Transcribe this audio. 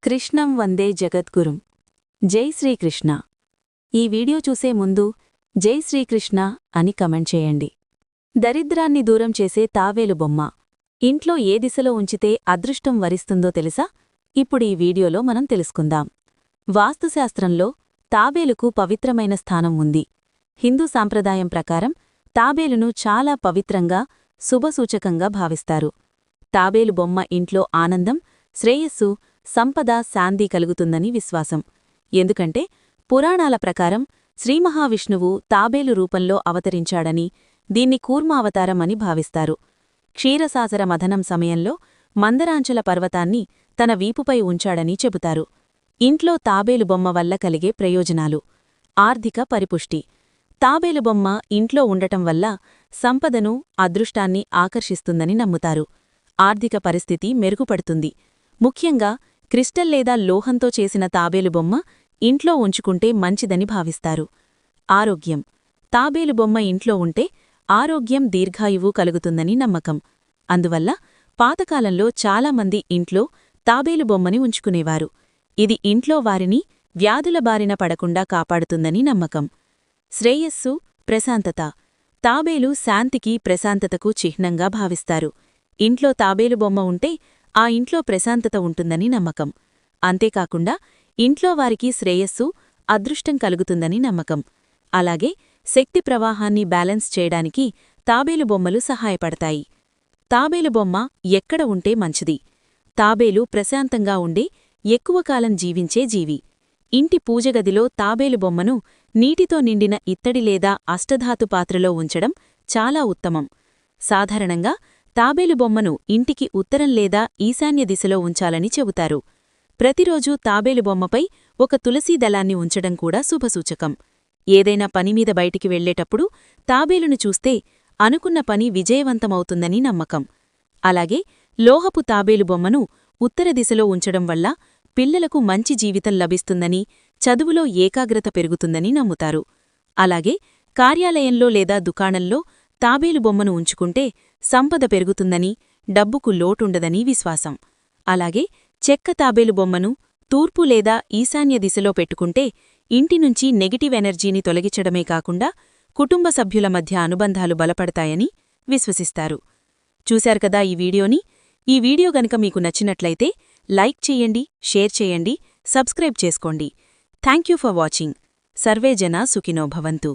కృష్ణం వందే జగద్గురుం. జై శ్రీకృష్ణ. ఈ వీడియో చూసే ముందు జై శ్రీకృష్ణ అని కమెంట్ చేయండి. దరిద్రాన్ని దూరం చేసే తావేలు బొమ్మ ఇంట్లో ఏ దిశలో ఉంచితే అదృష్టం వరిస్తుందో తెలుసా? ఇప్పుడు ఈ వీడియోలో మనం తెలుసుకుందాం. వాస్తుశాస్త్రంలో తాబేలుకు పవిత్రమైన స్థానం ఉంది. హిందూ సాంప్రదాయం ప్రకారం తాబేలును చాలా పవిత్రంగా, శుభసూచకంగా భావిస్తారు. తాబేలు బొమ్మ ఇంట్లో ఆనందం, శ్రేయస్సు, సంపద, శాంతి కలుగుతుందని విశ్వాసం. ఎందుకంటే పురాణాల ప్రకారం శ్రీమహావిష్ణువు తాబేలు రూపంలో అవతరించాడని, దీన్ని కూర్మావతారం అని భావిస్తారు. క్షీరసాగర మథనం సమయంలో మందరాంచల పర్వతాన్ని తన వీపుపై ఉంచాడని చెబుతారు. ఇంట్లో తాబేలు బొమ్మ వల్ల కలిగే ప్రయోజనాలు: ఆర్థిక పరిపుష్టి. తాబేలు బొమ్మ ఇంట్లో ఉండటం వల్ల సంపదను, అదృష్టాన్ని ఆకర్షిస్తుందని నమ్ముతారు. ఆర్థిక పరిస్థితి మెరుగుపడుతుంది. ముఖ్యంగా క్రిస్టల్ లేదా లోహంతో చేసిన తాబేలు బొమ్మ ఇంట్లో ఉంచుకుంటే మంచిదని భావిస్తారు. ఆరోగ్యం. తాబేలు బొమ్మ ఇంట్లో ఉంటే ఆరోగ్యం, దీర్ఘాయువు కలుగుతుందని నమ్మకం. అందువల్ల పాతకాలంలో చాలామంది ఇంట్లో తాబేలు బొమ్మని ఉంచుకునేవారు. ఇది ఇంట్లో వారిని వ్యాధుల బారిన పడకుండా కాపాడుతుందని నమ్మకం. శ్రేయస్సు, ప్రశాంతత. తాబేలు శాంతికి, ప్రశాంతతకు చిహ్నంగా భావిస్తారు. ఇంట్లో తాబేలు బొమ్మ ఉంటే ఆ ఇంట్లో ప్రశాంతత ఉంటుందని నమ్మకం. అంతేకాకుండా ఇంట్లో వారికి శ్రేయస్సు, అదృష్టం కలుగుతుందని నమ్మకం. అలాగే శక్తి ప్రవాహాన్ని బ్యాలెన్స్ చేయడానికి తాబేలు బొమ్మలు సహాయపడతాయి. తాబేలు బొమ్మ ఎక్కడ ఉంటే మంచిది? తాబేలు ప్రశాంతంగా ఉండే, ఎక్కువ కాలం జీవించే జీవి. ఇంటి పూజగదిలో తాబేలు బొమ్మను నీటితో నిండిన ఇత్తడి లేదా అష్టధాతు పాత్రలో ఉంచడం చాలా ఉత్తమం. సాధారణంగా తాబేలు బొమ్మను ఇంటికి ఉత్తరం లేదా ఈశాన్య దిశలో ఉంచాలని చెబుతారు. ప్రతిరోజూ తాబేలు బొమ్మపై ఒక తులసీ దళాన్ని ఉంచడం కూడా శుభసూచకం. ఏదైనా పనిమీద బయటికి వెళ్లేటప్పుడు తాబేలును చూస్తే అనుకున్న పని విజయవంతమవుతుందని నమ్మకం. అలాగే లోహపు తాబేలు బొమ్మను ఉత్తర దిశలో ఉంచడం వల్ల పిల్లలకు మంచి జీవితం లభిస్తుందని, చదువులో ఏకాగ్రత పెరుగుతుందని నమ్ముతారు. అలాగే కార్యాలయంలో లేదా దుకాణంలో తాబేలు బొమ్మను ఉంచుకుంటే సంపద పెరుగుతుందని, డబ్బుకు లోటుండదని విశ్వాసం. అలాగే చెక్క తాబేలు బొమ్మను తూర్పు లేదా ఈశాన్య దిశలో పెట్టుకుంటే ఇంటినుంచి నెగటివ్ ఎనర్జీని తొలగించడమే కాకుండా కుటుంబ సభ్యుల మధ్య అనుబంధాలు బలపడతాయని విశ్వసిస్తారు. చూశారు కదా ఈ వీడియోని? ఈ వీడియో గనుక మీకు నచ్చినట్లయితే లైక్ చేయండి, షేర్ చేయండి, సబ్స్క్రైబ్ చేసుకోండి. Thank you for watching. సర్వే జనా సుఖినో భవంతు.